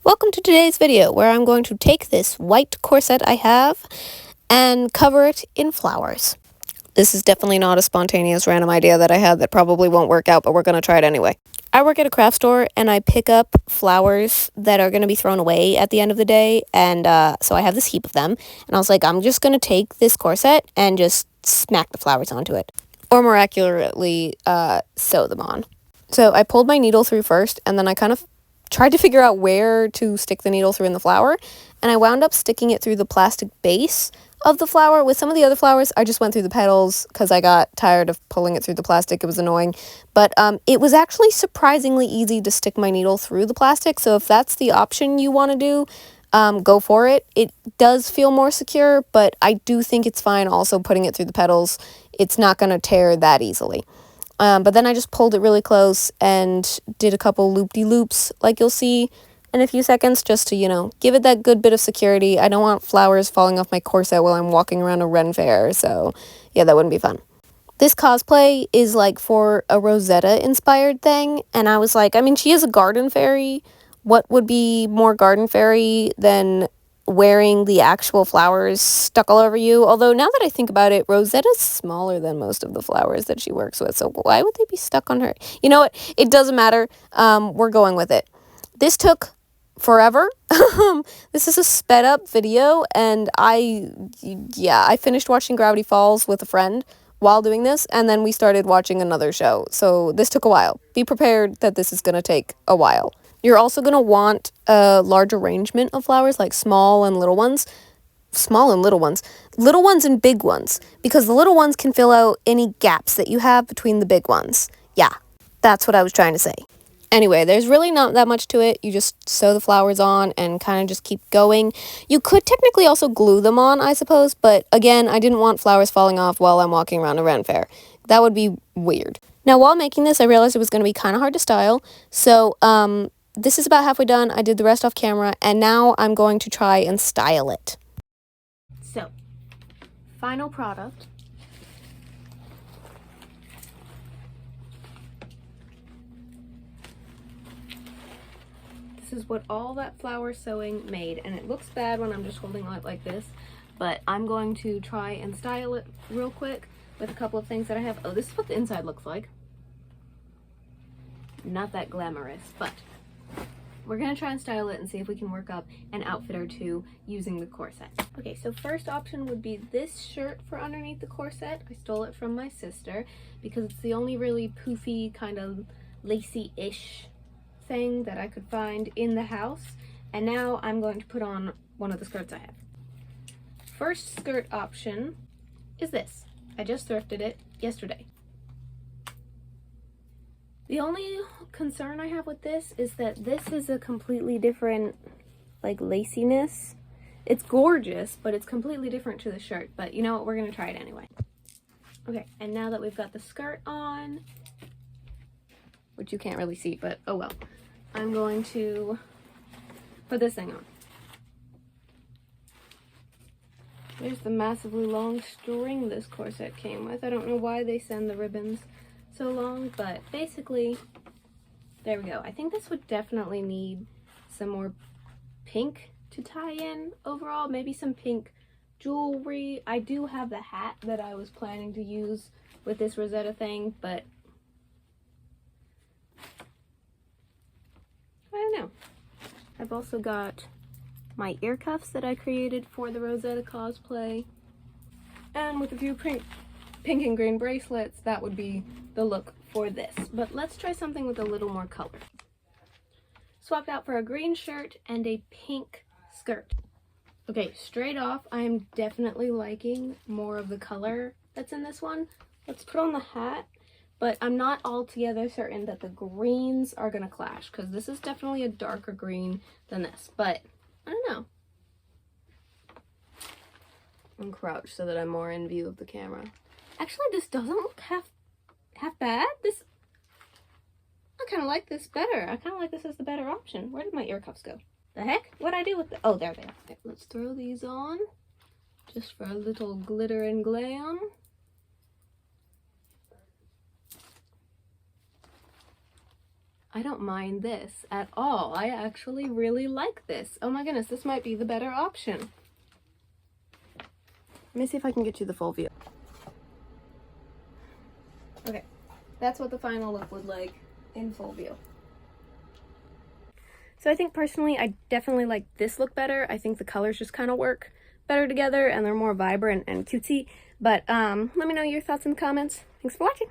Welcome to today's video where I'm going to take this white corset I have and cover it in flowers. This is definitely not a spontaneous random idea that I had that probably won't work out, but we're going to try it anyway. I work at a craft store and I pick up flowers that are going to be thrown away at the end of the day, and so I have this heap of them, and I was like, I'm just going to take this corset and just smack the flowers onto it, or more accurately, sew them on. So I pulled my needle through first, and then I kind of tried to figure out where to stick the needle through in the flower, and I wound up sticking it through the plastic base of the flower. With some of the other flowers, I just went through the petals because I got tired of pulling it through the plastic. It was annoying, but it was actually surprisingly easy to stick my needle through the plastic, so if that's the option you want to do, go for it. It does feel more secure, but I do think it's fine also putting it through the petals. It's not going to tear that easily. But then I just pulled it really close and did a couple loop-de-loops like you'll see in a few seconds, just to, give it that good bit of security. I don't want flowers falling off my corset while I'm walking around a Ren fair, so yeah, that wouldn't be fun. This cosplay is like for a Rosetta inspired thing, and I was like, she is a garden fairy. What would be more garden fairy than wearing the actual flowers stuck all over you? Although now that I think about it, Rosetta's smaller than most of the flowers that she works with, so why would they be stuck on her? You know what? It doesn't matter. We're going with it. This took forever. This is a sped up video, and I finished watching Gravity Falls with a friend while doing this, and then we started watching another show, so this took a while. Be prepared that this is going to take a while. You're also going to want a large arrangement of flowers, like small and little ones. Small and little ones. Little ones and big ones, because the little ones can fill out any gaps that you have between the big ones. Yeah, that's what I was trying to say. Anyway, there's really not that much to it. You just sew the flowers on and kind of just keep going. You could technically also glue them on, I suppose, but again, I didn't want flowers falling off while I'm walking around a Ren fair. That would be weird. Now, while making this, I realized it was going to be kind of hard to style, so this is about halfway done. I did the rest off camera, and now I'm going to try and style it. So, final product. This is what all that flower sewing made, and it looks bad when I'm just holding it like this, but I'm going to try and style it real quick with a couple of things that I have. Oh, this is what the inside looks like. Not that glamorous, but we're gonna try and style it and see if we can work up an outfit or two using the corset. Okay, so first option would be this shirt for underneath the corset. I stole it from my sister because it's the only really poofy, kind of lacy-ish thing that I could find in the house, and now I'm going to put on one of the skirts I have. First skirt option is this. I just thrifted it yesterday. The only concern I have with this is that this is a completely different, like, laciness. It's gorgeous, but it's completely different to the shirt, but you know what, we're gonna try it anyway. Okay, and now that we've got the skirt on, which you can't really see, but oh well, I'm going to put this thing on. There's the massively long string this corset came with. I don't know why they send the ribbons so long, but basically, there we go. I think this would definitely need some more pink to tie in overall. Maybe some pink jewelry. I do have the hat that I was planning to use with this Rosetta thing, but I don't know. I've also got my ear cuffs that I created for the Rosetta cosplay, and with a few pink and green bracelets, that would be the look for this. But let's try something with a little more color. Swapped out for a green shirt and a pink skirt. Okay, straight off, I am definitely liking more of the color that's in this one. Let's put on the hat. But I'm not altogether certain that the greens are going to clash, because this is definitely a darker green than this, but I don't know. I'm crouched so that I'm more in view of the camera. Actually, this doesn't look half bad. I kind of like this better. I kind of like this as the better option. Where did my ear cuffs go? The heck? What'd I do with the... Oh, there they are. Okay, let's throw these on, just for a little glitter and glam. I don't mind this at all. I actually really like this. Oh my goodness, this might be the better option. Let me see if I can get you the full view. Okay, that's what the final look was like in full view. So I think personally, I definitely like this look better. I think the colors just kind of work better together and they're more vibrant and cutesy. But let me know your thoughts in the comments. Thanks for watching.